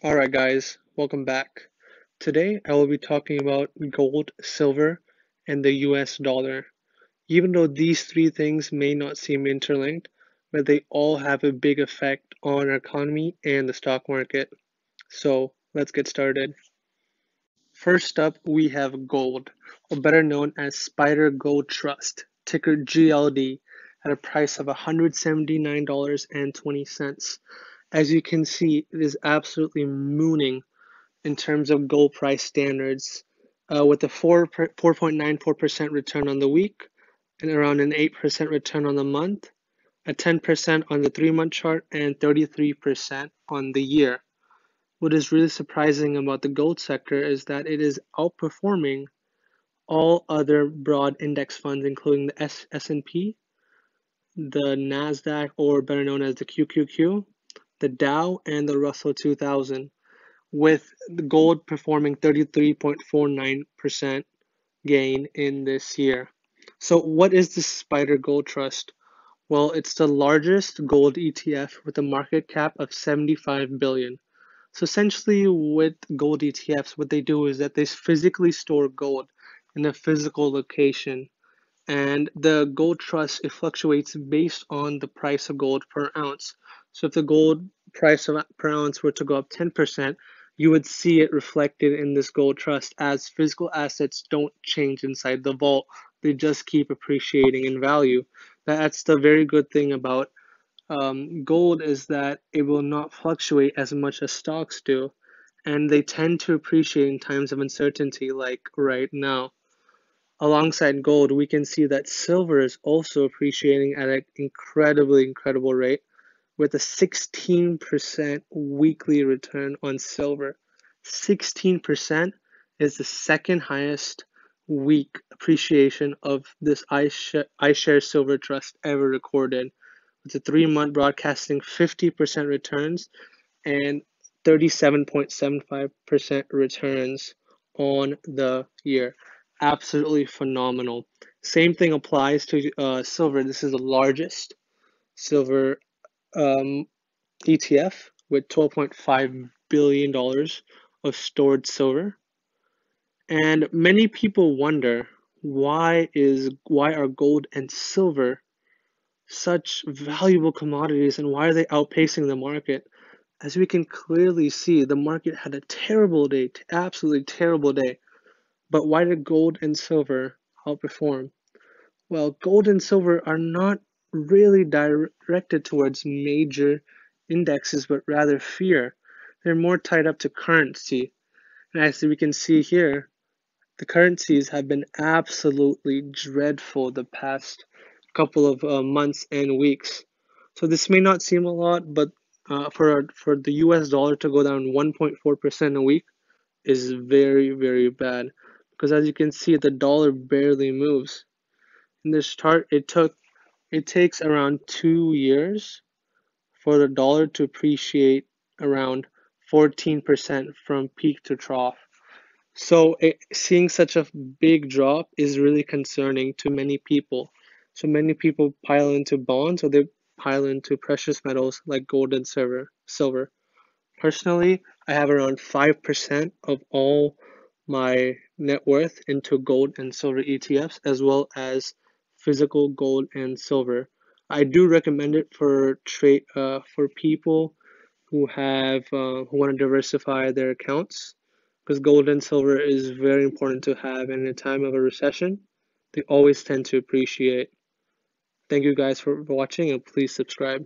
Alright guys, welcome back. Today I will be talking about gold, silver, and the US dollar. Even though these three things may not seem interlinked, but they all have a big effect on our economy and the stock market. So let's get started. First up, we have gold, or better known as Spider Gold Trust, ticker GLD, at a price of $179.20. As you can see, it is absolutely mooning in terms of gold price standards, with a 4.94% return on the week and around an 8% return on the month, a 10% on the 3-month chart, and 33% on the year. What is really surprising about the gold sector is that it is outperforming all other broad index funds, including the S&P, the Nasdaq, or better known as the QQQ, the Dow, and the Russell 2000, with the gold performing 33.49% gain in this year. So what is the Spider Gold Trust? Well, it's the largest gold ETF with a market cap of 75 billion. So essentially with gold ETFs, what they do is that they physically store gold in a physical location. And the gold trust, it fluctuates based on the price of gold per ounce. So if the gold price per ounce were to go up 10%, you would see it reflected in this gold trust, as physical assets don't change inside the vault. They just keep appreciating in value. That's the very good thing about gold, is that it will not fluctuate as much as stocks do. And they tend to appreciate in times of uncertainty like right now. Alongside gold, we can see that silver is also appreciating at an incredible rate, with a 16% weekly return on silver. 16% is the second highest week appreciation of this iShares Silver Trust ever recorded, with the 3-month broadcasting 50% returns and 37.75% returns on the year. Absolutely phenomenal. Same thing applies to silver. This is the largest silver ETF with $12.5 billion of stored silver. And many people wonder, why are gold and silver such valuable commodities, and why are they outpacing the market? As we can clearly see, the market had a terrible day, absolutely terrible day. But why did gold and silver outperform? Well, gold and silver are not really directed towards major indexes, but rather fear. They're more tied up to currency. And as we can see here, the currencies have been absolutely dreadful the past couple of months and weeks. So this may not seem a lot, but for the US dollar to go down 1.4% a week is very bad. Because as you can see, the dollar barely moves. In this chart, it takes around 2 years for the dollar to appreciate around 14% from peak to trough. So seeing such a big drop is really concerning to many people. So many people pile into bonds, or they pile into precious metals like gold and silver. Personally, I have around 5% of all my net worth into gold and silver ETFs, as well as physical gold and silver. I do recommend it for trade for people who want to diversify their accounts, because gold and silver is very important to have in a time of a recession. They always tend to appreciate. Thank you guys for watching, and please subscribe.